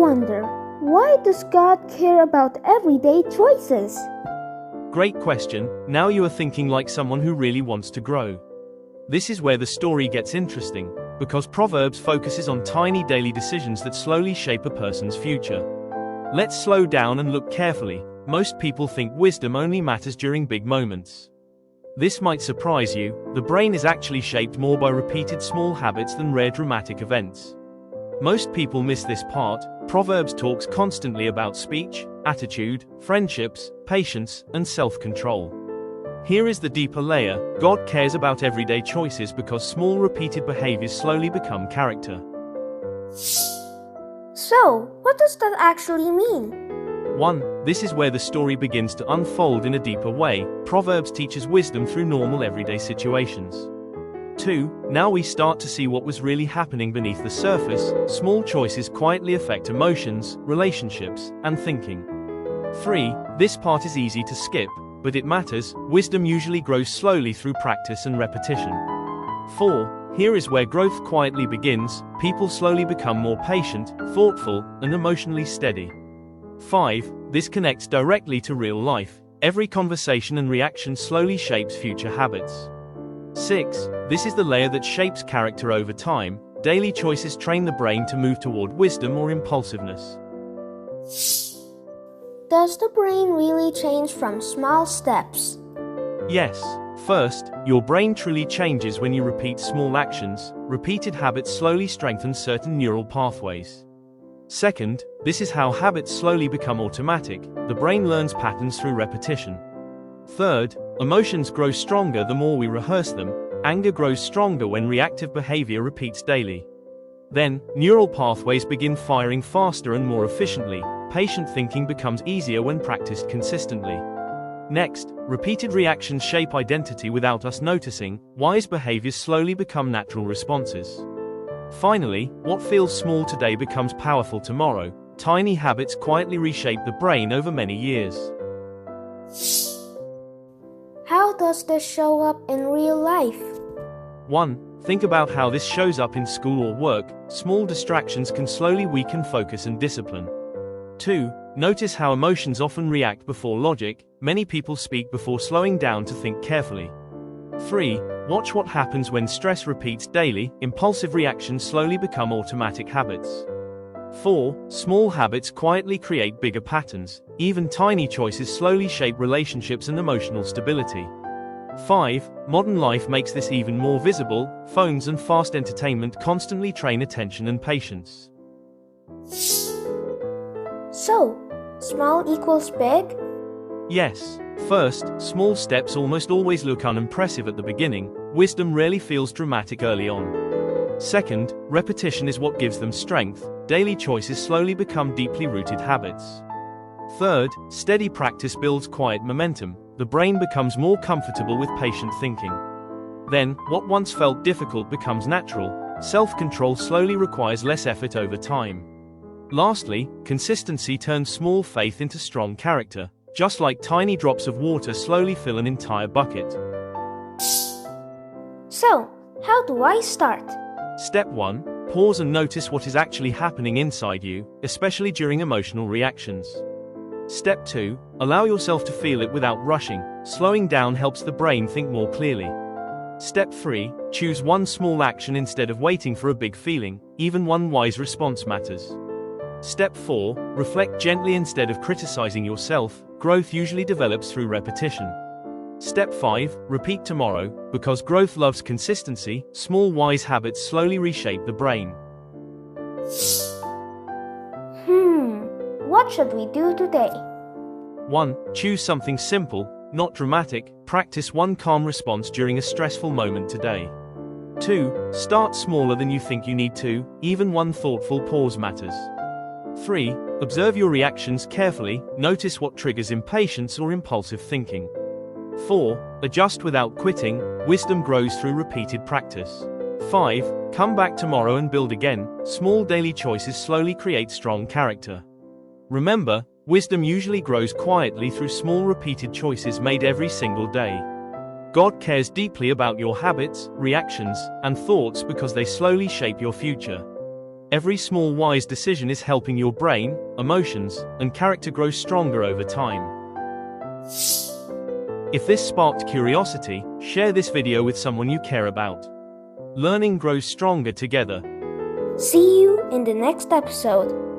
wonder, why does God care about everyday choices? Great question. Now you are thinking like someone who really wants to grow. This is where the story gets interesting, because Proverbs focuses on tiny daily decisions that slowly shape a person's future. Let's slow down and look carefully. Most people think wisdom only matters during big moments. This might surprise you. The brain is actually shaped more by repeated small habits than rare dramatic events. Most people miss this part. Proverbs talks constantly about speech, attitude, friendships, patience, and self-control. Here is the deeper layer. God cares about everyday choices because small repeated behaviors slowly become character. So, what does that actually mean? 1. This is where the story begins to unfold in a deeper way. Proverbs teaches wisdom through normal everyday situations. 2. Now we start to see what was really happening beneath the surface. Small choices quietly affect emotions, relationships, and thinking. 3. This part is easy to skip, but it matters. Wisdom usually grows slowly through practice and repetition. 4. Here is where growth quietly begins. People slowly become more patient, thoughtful, and emotionally steady. 5. This connects directly to real life. Every conversation and reaction slowly shapes future habits. 6. This is the layer that shapes character over time. Daily choices train the brain to move toward wisdom or impulsiveness. Does the brain really change from small steps? Yes. First, your brain truly changes when you repeat small actions. Repeated habits slowly strengthen certain neural pathways. Second, this is how habits slowly become automatic. The brain learns patterns through repetition. Third, emotions grow stronger the more we rehearse them. Anger grows stronger when reactive behavior repeats daily. Then, neural pathways begin firing faster and more efficiently. Patient thinking becomes easier when practiced consistently. Next, repeated reactions shape identity without us noticing. Wise behaviors slowly become natural responses. Finally, what feels small today becomes powerful tomorrow. Tiny habits quietly reshape the brain over many years. How does this show up in real life? 1. Think about how this shows up in school or work. Small distractions can slowly weaken focus and discipline. 2. Notice how emotions often react before logic. Many people speak before slowing down to think carefully. 3. Watch what happens when stress repeats daily. Impulsive reactions slowly become automatic habits. 4. Small habits quietly create bigger patterns. Even tiny choices slowly shape relationships and emotional stability. 5. Modern life makes this even more visible. Phones and fast entertainment constantly train attention and patience. So, small equals big? Yes. First, small steps almost always look unimpressive at the beginning. Wisdom rarely feels dramatic early on. Second, repetition is what gives them strength. Daily choices slowly become deeply rooted habits. Third, steady practice builds quiet momentum. The brain becomes more comfortable with patient thinking. Then, what once felt difficult becomes natural. Self-control slowly requires less effort over time. Lastly, consistency turns small faith into strong character. Just like tiny drops of water slowly fill an entire bucket. So, how do I start? Step 1. Pause and notice what is actually happening inside you, especially during emotional reactions. Step 2. Allow yourself to feel it without rushing. Slowing down helps the brain think more clearly. Step 3. Choose one small action instead of waiting for a big feeling. Even one wise response matters. Step 4. Reflect gently instead of criticizing yourself. Growth usually develops through repetition. Step 5. Repeat tomorrow. Because growth loves consistency, small wise habits slowly reshape the brain. What should we do today? 1. Choose something simple, not dramatic. Practice one calm response during a stressful moment today. 2. Start smaller than you think you need to. Even one thoughtful pause matters. 3. Observe your reactions carefully. Notice what triggers impatience or impulsive thinking. 4. Adjust without quitting. Wisdom grows through repeated practice. 5. Come back tomorrow and build again. Small daily choices slowly create strong character. Remember, wisdom usually grows quietly through small repeated choices made every single day. God cares deeply about your habits, reactions, and thoughts because they slowly shape your future. Every small wise decision is helping your brain, emotions, and character grow stronger over time. If this sparked curiosity, share this video with someone you care about. Learning grows stronger together. See you in the next episode.